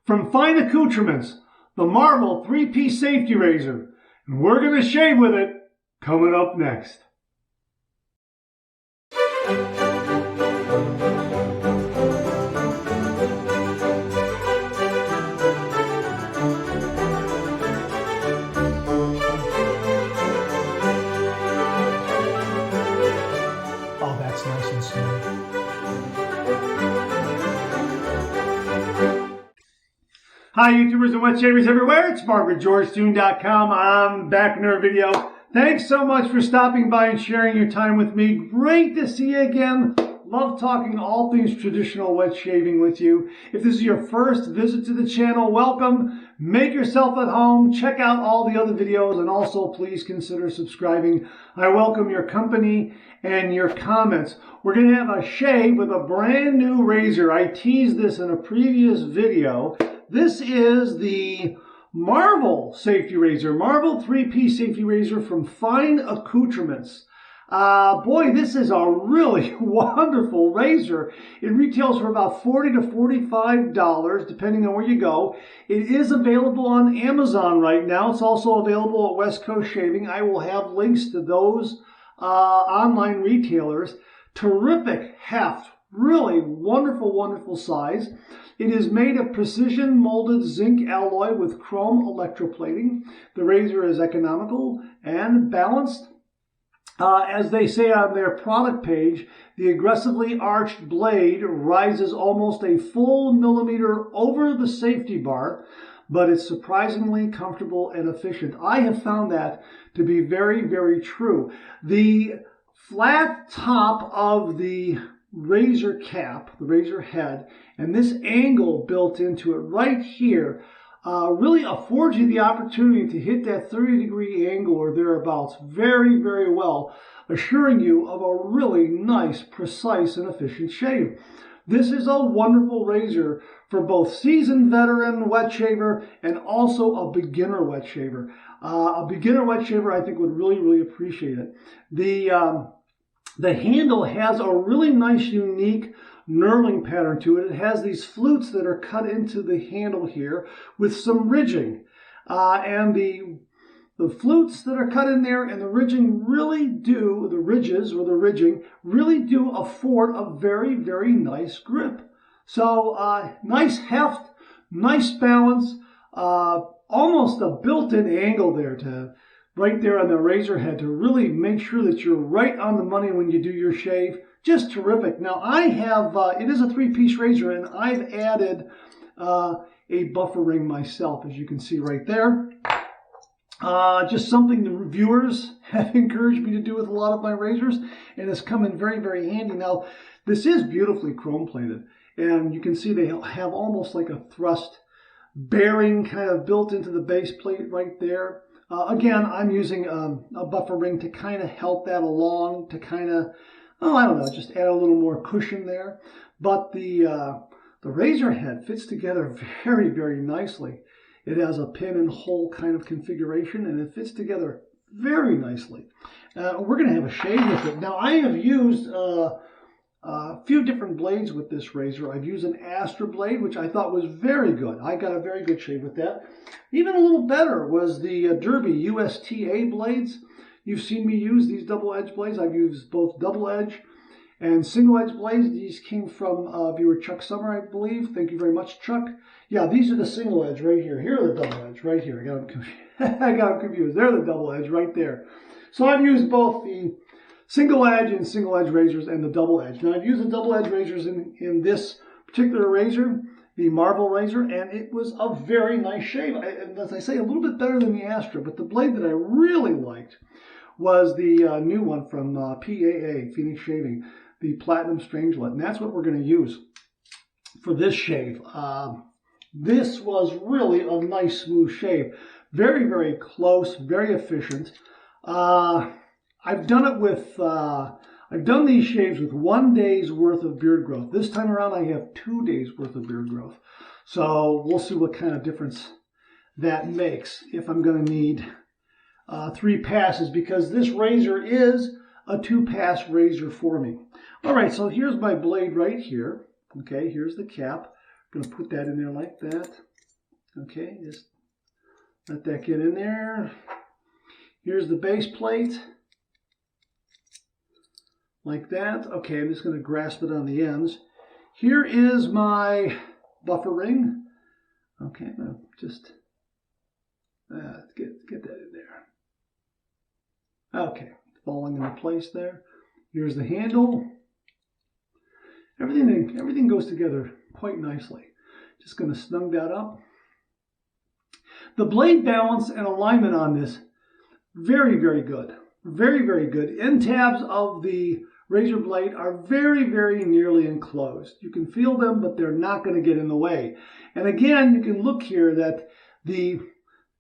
from Fine Accoutrements, the Mrvel 3-piece safety razor. And we're going to shave with it coming up next. Oh, that's nice and smooth. Hi YouTubers and wet shavers everywhere, it's Mark with GeorgeTune.com. I'm back in another video. Thanks so much for stopping by and sharing your time with me. Great to see you again. Love talking all things traditional wet shaving with you. If this is your first visit to the channel, welcome. Make yourself at home. Check out all the other videos and also please consider subscribing. I welcome your company and your comments. We're going to have a shave with a brand new razor. I teased this in a previous video. This is the Mrvel safety razor, Mrvel 3-piece safety razor from Fine Accoutrements. Boy, this is a really wonderful razor. It retails for about $40 to $45, depending on where you go. It is available on Amazon right now. It's also available at West Coast Shaving. I will have links to those online retailers. Terrific heft. Really wonderful, wonderful size. It is made of precision molded zinc alloy with chrome electroplating. The razor is economical and balanced. As they say on their product page, the aggressively arched blade rises almost a full millimeter over the safety bar, but it's surprisingly comfortable and efficient. I have found that to be very, very true. The flat top of the razor cap, the razor head, and this angle built into it right here really affords you the opportunity to hit that 30-degree angle or thereabouts very, very well, assuring you of a really nice, precise, and efficient shave. This is a wonderful razor for both seasoned veteran wet shaver and also a beginner wet shaver. A beginner wet shaver, I think, would really, really appreciate it. The handle has a really nice, unique knurling pattern to it. It has these flutes that are cut into the handle here with some ridging. And the flutes that are cut in there and the ridging really do, the ridges or the ridging, really do afford a very, very nice grip. So nice heft, nice balance, almost a built-in angle there to right there on the razor head to really make sure that you're right on the money when you do your shave. Just terrific. Now I have, it is a 3-piece razor and I've added a buffer ring myself, as you can see right there. Just something the reviewers have encouraged me to do with a lot of my razors, and it's come in very, very handy. Now this is beautifully chrome plated, and you can see they have almost like a thrust bearing kind of built into the base plate right there. Again, I'm using a buffer ring to kind of help that along, to kind of, oh, I don't know, just add a little more cushion there. But the razor head fits together very, very nicely. It has a pin and hole kind of configuration, and it fits together very nicely. We're going to have a shave with it. Now, I have used a few different blades with this razor. I've used an Astra blade, which I thought was very good. I got a very good shave with that. Even a little better was the Derby USTA blades. You've seen me use these double-edge blades. I've used both double-edge and single-edge blades. These came from viewer Chuck Summer, I believe. Thank you very much, Chuck. Yeah, these are the single-edge right here. Here are the double-edge right here. I got them confused. They're the double-edge right there. So I've used both the single edge and single edge razors and the double edge. Now I've used the double edge razors in this particular razor, the Mrvel razor, and it was a very nice shave. And as I say, a little bit better than the Astra, but the blade that I really liked was the new one from PAA, Phoenix Shaving, the Platinum Strangelet, and that's what we're going to use for this shave. This was really a nice smooth shave. Very, very close, very efficient. I've done it with, I've done these shaves with 1 day's worth of beard growth. This time around I have 2 days worth of beard growth. So we'll see what kind of difference that makes if I'm going to need 3 passes, because this razor is a 2-pass razor for me. All right, so here's my blade right here. Okay, here's the cap. I'm going to put that in there like that. Okay, just let that get in there. Here's the base plate. Like that. Okay, I'm just going to grasp it on the ends. Here is my buffer ring. Okay, I'm going to just get that in there. Okay, falling into place there. Here's the handle. Everything goes together quite nicely. Just going to snug that up. The blade balance and alignment on this, very, very good. Very, very good. End tabs of the razor blade are very, very nearly enclosed. You can feel them, but they're not going to get in the way. And again, you can look here that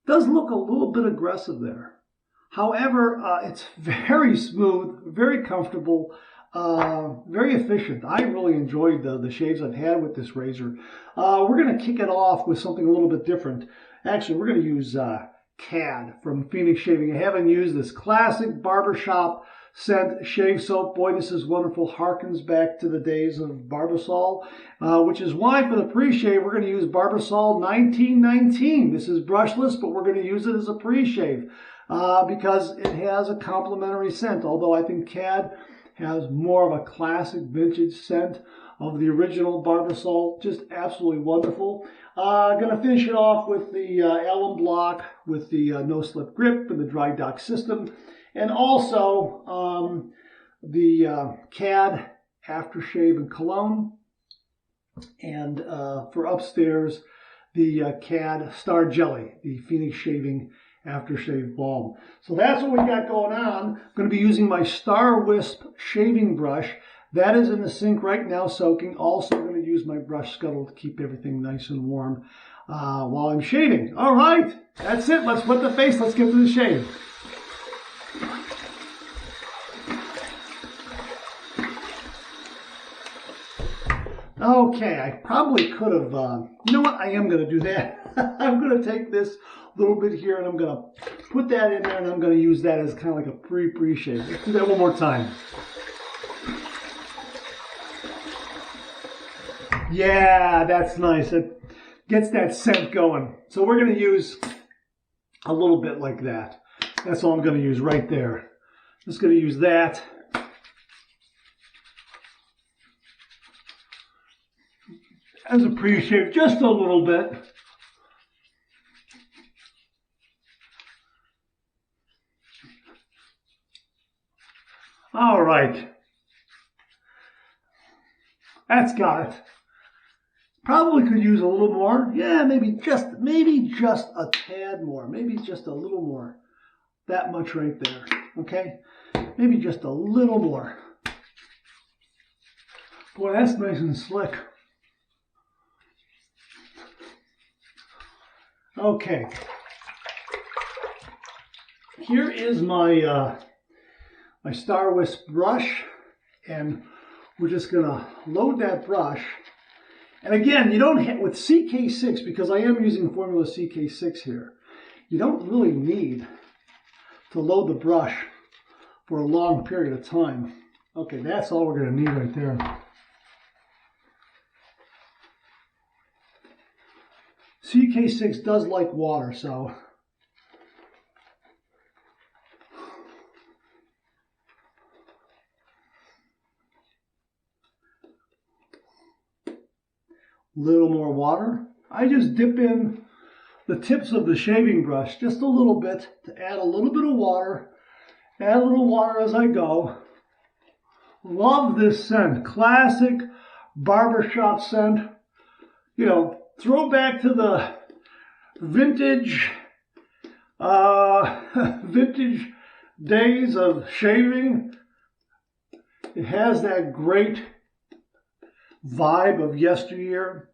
does look a little bit aggressive there. However, it's very smooth, very comfortable, very efficient. I really enjoyed the shaves I've had with this razor. We're going to kick it off with something a little bit different. Actually, we're going to use CAD from Phoenix Shaving. I haven't used this classic barbershop scent shave soap. Boy, this is wonderful. Harkens back to the days of Barbasol, which is why for the pre-shave, we're going to use Barbasol 1919. This is brushless, but we're going to use it as a pre-shave because it has a complementary scent, although I think CAD has more of a classic vintage scent of the original Barbasol. Just absolutely wonderful. Going to finish it off with the alum block with the no-slip grip and the dry dock system. And also the CAD aftershave and cologne. And for upstairs, the CAD Star Jelly, the Phoenix Shaving aftershave balm. So that's what we got going on. I'm going to be using my Star Wisp shaving brush. That is in the sink right now soaking. Also going to use my brush scuttle to keep everything nice and warm while I'm shaving. All right, that's it. Let's put the face. Let's get to the shave. Okay, I probably could have, you know what, I am going to do that. I'm going to take this little bit here and I'm going to put that in there and I'm going to use that as kind of like a pre-shave. Let's do that one more time. Yeah, that's nice. It gets that scent going. So we're going to use a little bit like that. That's all I'm going to use right there. Just going to use that. As a pre-shave, just a little bit. All right. That's got it. Probably could use a little more. Yeah, maybe just a tad more. Maybe just a little more. That much right there. Okay? Maybe just a little more. Boy, that's nice and slick. Okay. Here is my my Star Wisp brush, and we're just gonna load that brush. And again, you don't have, with CK6, because I am using formula CK6 here, you don't really need to load the brush for a long period of time. Okay, that's all we're gonna need right there. CK6 does like water, so little more water. I just dip in the tips of the shaving brush just a little bit to add a little bit of water. Add a little water as I go. Love this scent. Classic barbershop scent. You know, throwback to the vintage vintage days of shaving. It has that great vibe of yesteryear.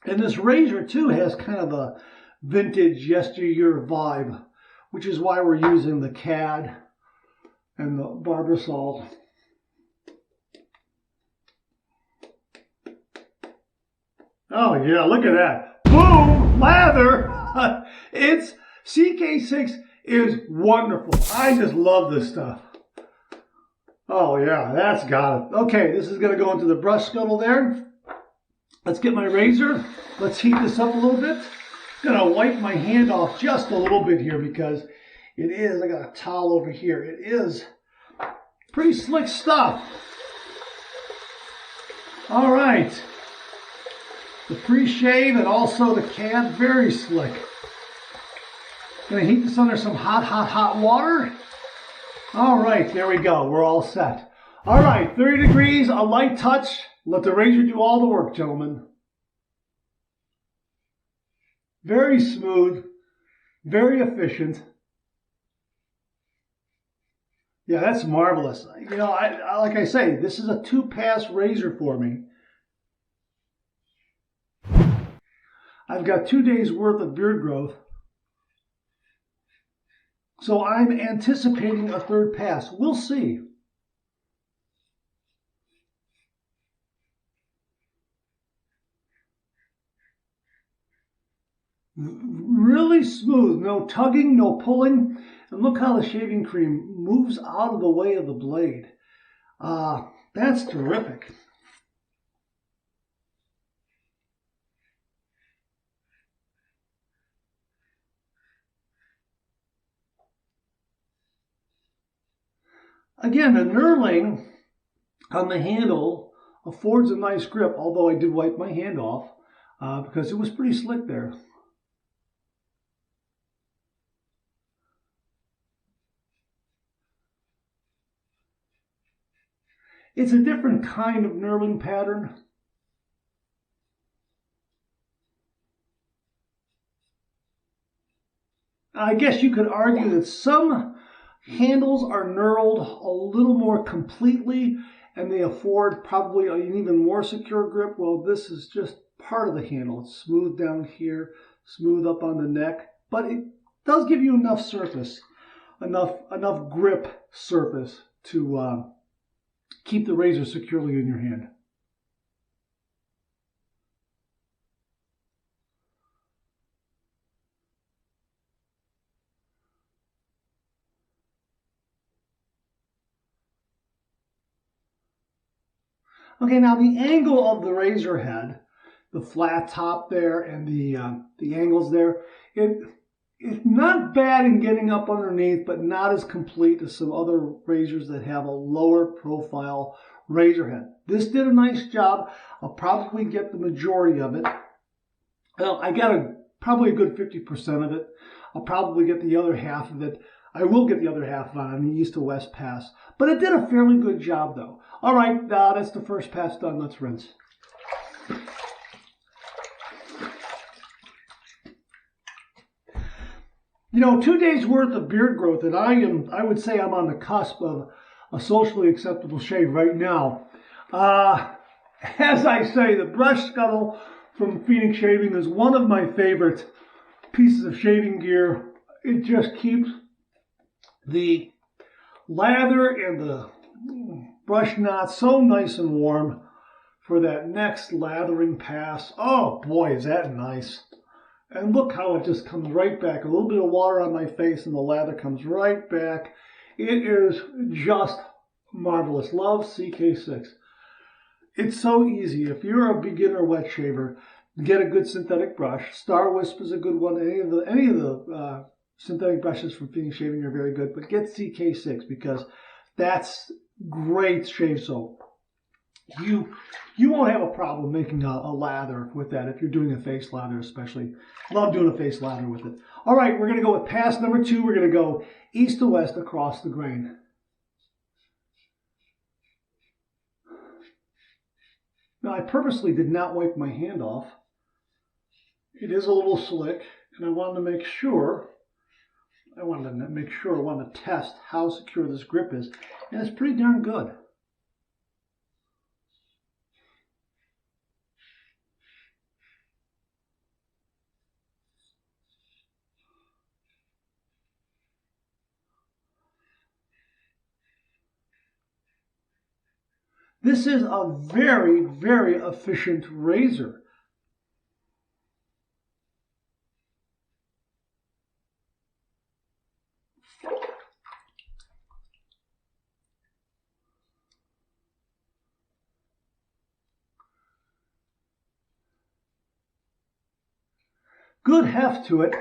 And this razor too has kind of a vintage yesteryear vibe, which is why we're using the CAD and the Barbasol. Oh yeah, look at that. Boom! Lather! It's CK6 is wonderful. I just love this stuff. Oh yeah, that's got it. Okay, this is going to go into the brush scuttle there. Let's get my razor. Let's heat this up a little bit. I'm gonna wipe my hand off just a little bit here because it is, I got a towel over here. It is pretty slick stuff. All right. The pre-shave and also the can, very slick. Gonna heat this under some hot water. All right, there we go. We're all set. All right, 30 degrees, a light touch. Let the razor do all the work, gentlemen. Very smooth, very efficient. Yeah, that's marvelous. You know, like I say, this is a 2-pass razor for me. I've got 2 days worth of beard growth. So I'm anticipating a 3rd pass. We'll see. Really smooth, no tugging, no pulling. And look how the shaving cream moves out of the way of the blade. That's terrific. Again, the knurling on the handle affords a nice grip, although I did wipe my hand off because it was pretty slick there. It's a different kind of knurling pattern. I guess you could argue that some handles are knurled a little more completely and they afford probably an even more secure grip. Well, this is just part of the handle. It's smooth down here, smooth up on the neck, but it does give you enough surface, enough grip surface to keep the razor securely in your hand. Okay, now the angle of the razor head, the flat top there and the angles there, it's not bad in getting up underneath, but not as complete as some other razors that have a lower profile razor head. This did a nice job. I'll probably get the majority of it. Well, I got probably a good 50% of it. I'll probably get the other half of it. I will get the other half on the east to west pass. But it did a fairly good job, though. All right, that's the first pass done. Let's rinse. You know, 2 days worth of beard growth, and I would say I'm on the cusp of a socially acceptable shave right now. As I say, the brush scuttle from Phoenix Shaving is one of my favorite pieces of shaving gear. It just keeps the lather and the brush knot so nice and warm for that next lathering pass. Oh boy, is that nice. And look how it just comes right back. A little bit of water on my face and the lather comes right back. It is just marvelous. Love CK6. It's so easy. If you're a beginner wet shaver, get a good synthetic brush. Star Wisp is a good one. Any of the synthetic brushes from Phoenix Shaving are very good, but get CK6 because that's great shave soap. You won't have a problem making a lather with that if you're doing a face lather especially. Love doing a face lather with it. All right, we're going to go with pass number 2. We're going to go east to west across the grain. Now, I purposely did not wipe my hand off. It is a little slick, and I wanted to test how secure this grip is, and it's pretty darn good. This is a very, very efficient razor. Good heft to it.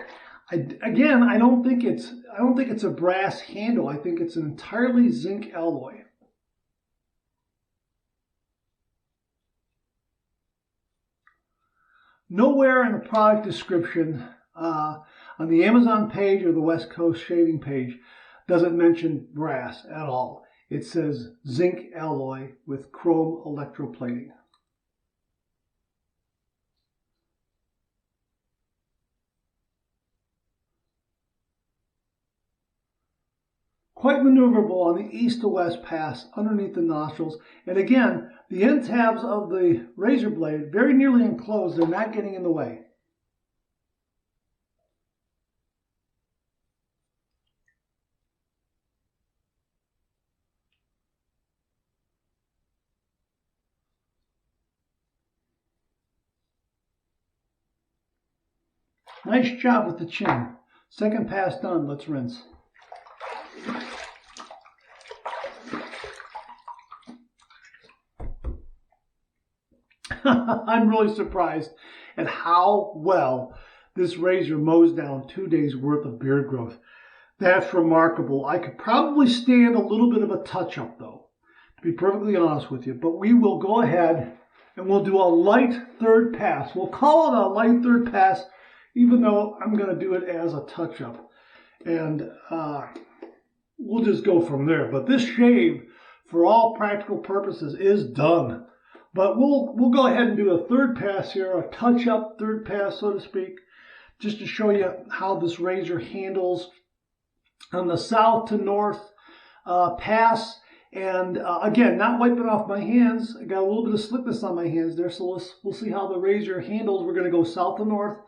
Again, I don't think it's a brass handle. I think it's an entirely zinc alloy. Nowhere in the product description on the Amazon page or the West Coast shaving page does it mention brass at all. It says zinc alloy with chrome electroplating. Quite maneuverable on the east to west pass underneath the nostrils. And again, the end tabs of the razor blade very nearly enclosed. They're not getting in the way. Nice job with the chin. Second pass done. Let's rinse. I'm really surprised at how well this razor mows down 2 days worth of beard growth. That's remarkable. I could probably stand a little bit of a touch-up though, to be perfectly honest with you. But we will go ahead and we'll do a light third pass. We'll call it a light third pass, even though I'm going to do it as a touch-up. And we'll just go from there. But this shave, for all practical purposes, is done. But we'll go ahead and do a third pass here, a touch-up third pass, so to speak, just to show you how this razor handles on the south to north pass. And again, not wiping off my hands. I got a little bit of slickness on my hands there, so we'll see how the razor handles. We're going to go south to north.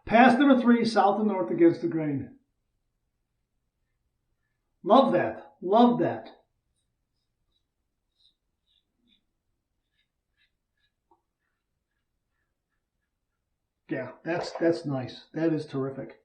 Pass number 3, south to north against the grain. Love that. Love that. Yeah, that's nice. That is terrific.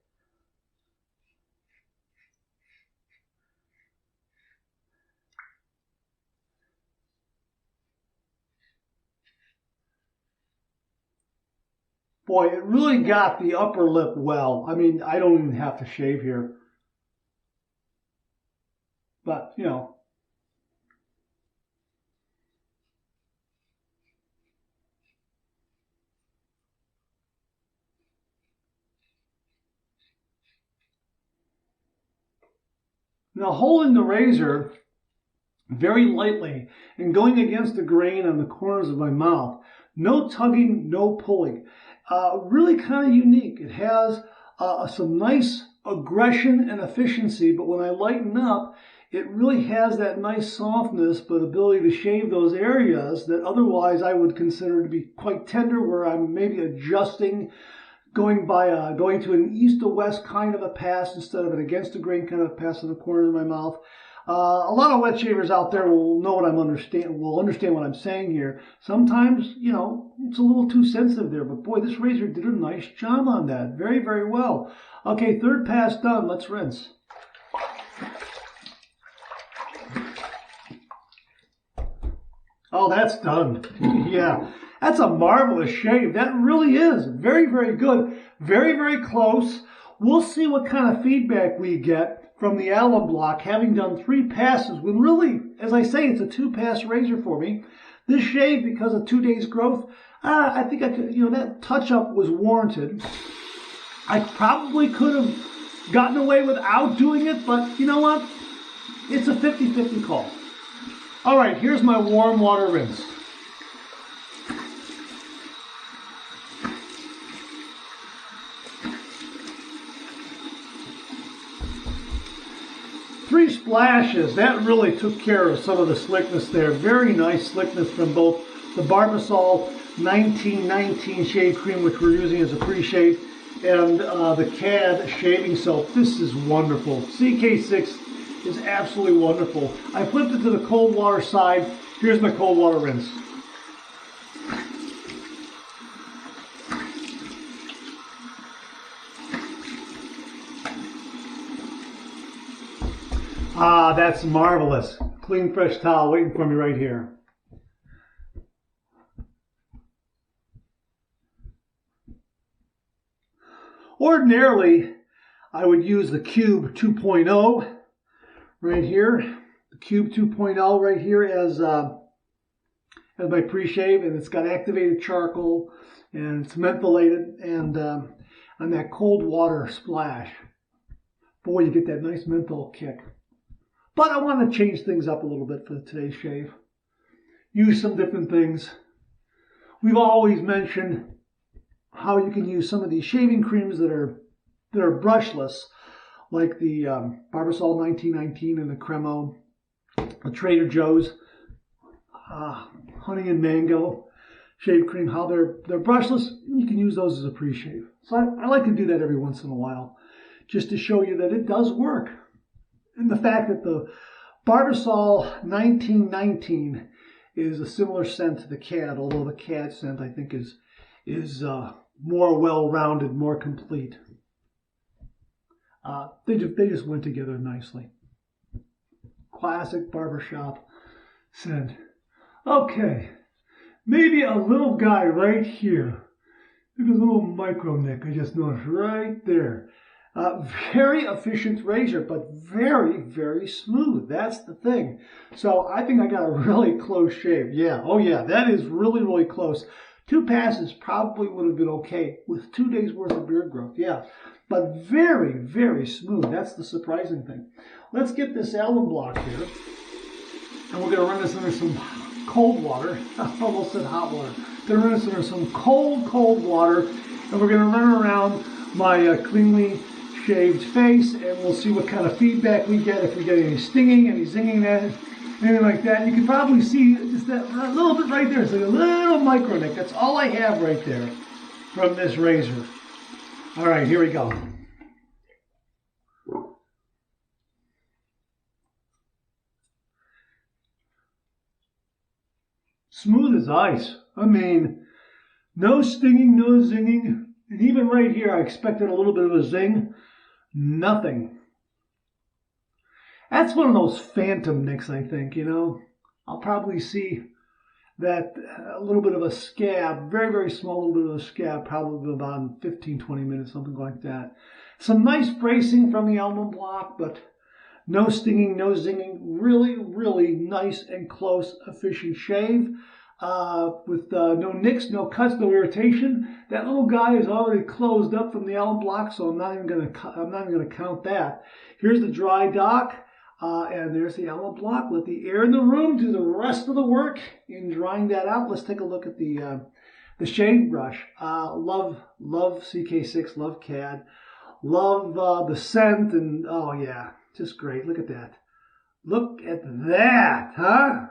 Boy, it really got the upper lip well. I mean, I don't even have to shave here. But, you know. Now, holding the razor very lightly and going against the grain on the corners of my mouth. No tugging, no pulling. Really kind of unique. It has some nice aggression and efficiency, but when I lighten up, it really has that nice softness, but ability to shave those areas that otherwise I would consider to be quite tender, where I'm maybe adjusting, going to an east to west kind of a pass instead of an against the grain kind of pass in the corner of my mouth. A lot of wet shavers out there will know what will understand what I'm saying here. Sometimes, you know, it's a little too sensitive there, but boy, this razor did a nice job on that. Very, very well. Okay, third pass done. Let's rinse. Oh, that's done. Yeah, that's a marvelous shave. That really is. Very, very good. Very, very close. We'll see what kind of feedback we get from the alum block, having done 3 passes, when really, as I say, it's a 2-pass razor for me. This shave, because of 2 days growth, I think I could, you know, that touch-up was warranted. I probably could have gotten away without doing it, but you know what? It's a 50-50 call. All right, here's my warm water rinse. Three splashes, that really took care of some of the slickness there. Very nice slickness from both the Barbasol 1919 shave cream, which we're using as a pre-shave, and the CAD shaving soap. This is wonderful. CK6 is absolutely wonderful. I flipped it to the cold water side. Here's my cold water rinse. Ah, that's marvelous. Clean, fresh towel waiting for me right here. Ordinarily, I would use the Cube 2.0 right here. The Cube 2.0 right here as my pre-shave, and it's got activated charcoal and it's mentholated, and on that cold water splash, boy, you get that nice menthol kick. But I want to change things up a little bit for today's shave. Use some different things. We've always mentioned how you can use some of these shaving creams that are brushless, like the Barbasol 1919 and the Cremo, the Trader Joe's honey and mango shave cream. How they're brushless. You can use those as a pre-shave. So I like to do that every once in a while, just to show you that it does work. And the fact that the Barbasol 1919 is a similar scent to the CAD, although the CAD scent I think is more well-rounded, more complete. They just went together nicely. Classic barbershop scent. Okay, maybe a little guy right here. Look at a little micro nick I just noticed right there. Very efficient razor, but very, very smooth. That's the thing. So I think I got a really close shave. Yeah, oh yeah, that is really, really close. 2 passes probably would have been okay with 2 days worth of beard growth. Yeah, but very, very smooth. That's the surprising thing. Let's get this alum block here, and we're going to run this under some cold water. I almost said hot water. Going to run this under some cold water, and we're going to run around my cleanly shaved face, and we'll see what kind of feedback we get, if we get any stinging, any zinging, anything like that. You can probably see just that a little bit right there. It's like a little micro nick. That's all I have right there from this razor. All right, here we go. Smooth as ice. I mean, no stinging, no zinging. And even right here, I expected a little bit of a zing. Nothing. That's one of those phantom nicks, I think, you know. I'll probably see that a little bit of a scab, very, very small little bit of a scab, probably about 15, 20 minutes, something like that. Some nice bracing from the alum block, but no stinging, no zinging. Really, really nice and close, efficient shave. With no nicks, no cuts, no irritation. That little guy is already closed up from the alum block, so I'm not even going to count that. Here's the dry dock, and there's the alum block. Let the air in the room do the rest of the work in drying that out. Let's take a look at the shave brush. Love CK6, love CAD, love the scent, and oh yeah, just great. Look at that. Look at that, huh?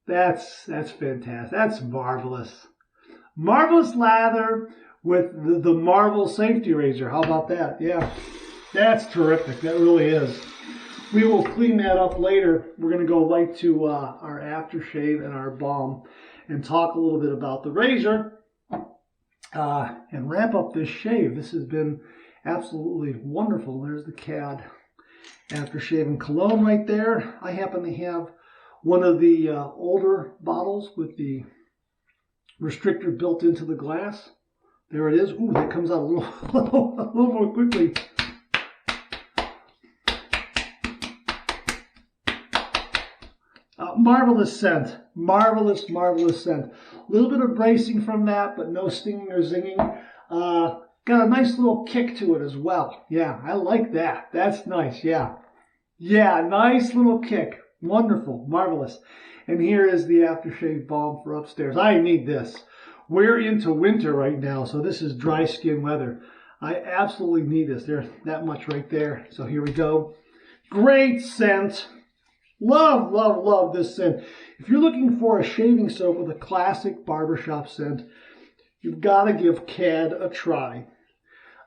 That's fantastic. That's marvelous. Marvelous lather with the Mrvel safety razor. How about that? Yeah, that's terrific. That really is. We will clean that up later. We're going to go right to our aftershave and our balm and talk a little bit about the razor and wrap up this shave. This has been absolutely wonderful. There's the CAD aftershave and cologne right there. I happen to have one of the older bottles with the restrictor built into the glass. There it is. Ooh, that comes out a little more quickly. Marvelous scent. Marvelous, marvelous scent. A little bit of bracing from that, but no stinging or zinging. Got a nice little kick to it as well. Yeah, I like that. That's nice. Yeah. Yeah, nice little kick. Wonderful, marvelous. And here is the aftershave balm for upstairs. I need this. We're into winter right now, so this is dry skin weather. I absolutely need this. There's that much right there. So here we go. Great scent. Love, love, love this scent. If you're looking for a shaving soap with a classic barbershop scent, you've got to give CAD a try.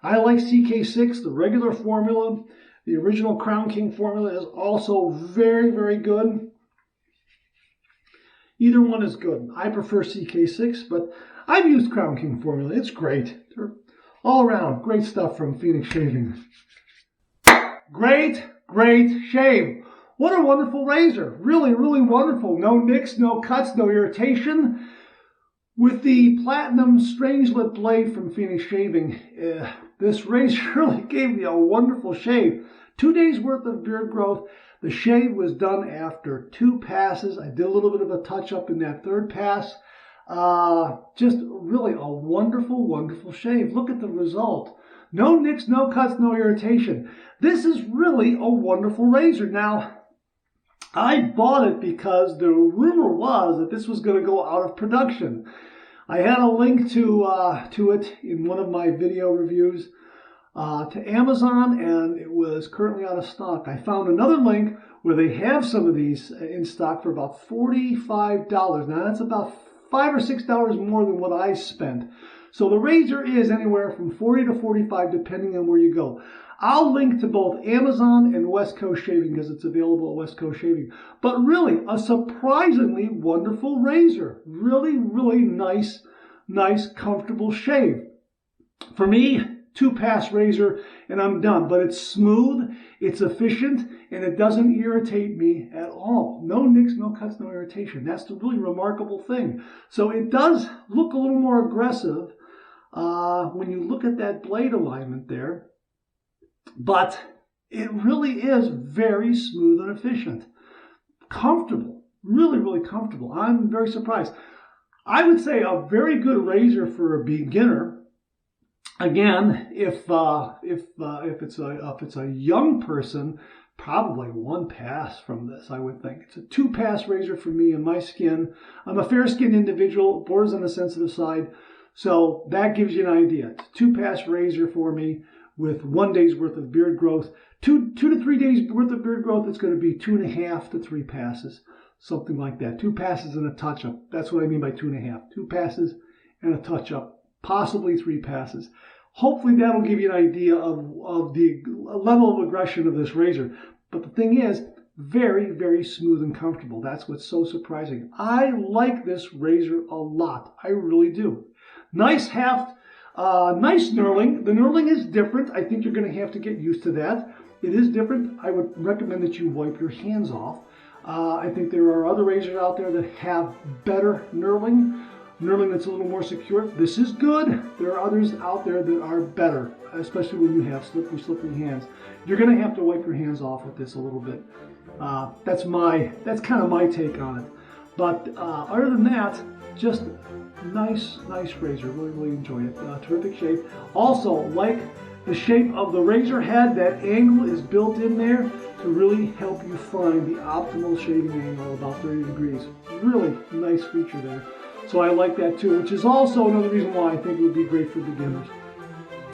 I like CK6, the regular formula. The original Crown King formula is also very, very good. Either one is good. I prefer CK6, but I've used Crown King formula. It's great. They're all around great stuff from Phoenix Shaving. Great, great shave. What a wonderful razor. Really, really wonderful. No nicks, no cuts, no irritation. With the Platinum Strangelet blade from Phoenix Shaving, this razor really gave me a wonderful shave. 2 days worth of beard growth. The shave was done after 2 passes. I did a little bit of a touch up in that 3rd pass. Just really a wonderful, wonderful shave. Look at the result. No nicks, no cuts, no irritation. This is really a wonderful razor. Now, I bought it because the rumor was that this was going to go out of production. I had a link to it in one of my video reviews to Amazon, and it was currently out of stock. I found another link where they have some of these in stock for about $45. Now, that's about $5 or $6 more than what I spent. So the razor is anywhere from $40 to $45 depending on where you go. I'll link to both Amazon and West Coast Shaving because it's available at West Coast Shaving. But really, a surprisingly wonderful razor. Really, really nice, comfortable shave. For me, 2-pass razor and I'm done. But it's smooth, it's efficient, and it doesn't irritate me at all. No nicks, no cuts, no irritation. That's the really remarkable thing. So it does look a little more aggressive when you look at that blade alignment there. But it really is very smooth and efficient. Comfortable. Really, really comfortable. I'm very surprised. I would say a very good razor for a beginner. Again, if it's a young person, probably 1 pass from this, I would think. It's a 2-pass razor for me and my skin. I'm a fair-skinned individual, borders on the sensitive side, so that gives you an idea. It's a 2-pass razor for me with 1 day's worth of beard growth. 2 to 3 days worth of beard growth, it's going to be 2.5 to 3 passes, something like that. 2 passes and a touch-up. That's what I mean by 2.5. 2 passes and a touch-up, possibly 3 passes. Hopefully that'll give you an idea of the level of aggression of this razor. But the thing is, very, very smooth and comfortable. That's what's so surprising. I like this razor a lot. I really do. Nice haft, nice knurling. The knurling is different. I think you're going to have to get used to that. It is different. I would recommend that you wipe your hands off. I think there are other razors out there that have better knurling that's a little more secure. This is good. There are others out there that are better, especially when you have slippery hands. You're going to have to wipe your hands off with this a little bit. That's kind of my take on it. But other than that, just nice razor. Really, really enjoy it. Terrific shape. Also, like the shape of the razor head, that angle is built in there to really help you find the optimal shaving angle, about 30 degrees. Really nice feature there. So I like that too, which is also another reason why I think it would be great for beginners.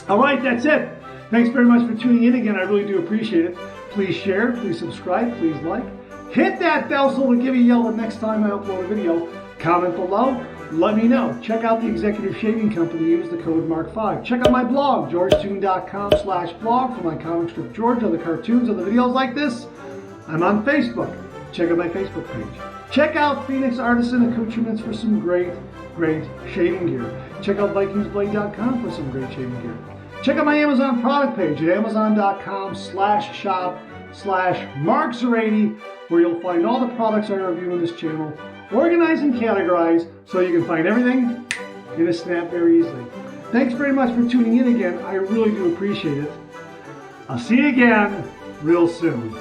All right, that's it. Thanks very much for tuning in again. I really do appreciate it. Please share, please subscribe, please like. Hit that bell so it'll give you a yell the next time I upload a video. Comment below. Let me know. Check out the Executive Shaving Company. Use the code MARK5. Check out my blog, georgetoon.com/blog for my comic strip George, other cartoons, other videos like this. I'm on Facebook. Check out my Facebook page. Check out Phoenix Artisan Accoutrements for some great shaving gear. Check out VikingsBlade.com for some great shaving gear. Check out my Amazon product page at amazon.com/shop/marks80, where you'll find all the products I review in this channel, organized and categorized, so you can find everything in a snap very easily. Thanks very much for tuning in again. I really do appreciate it. I'll see you again real soon.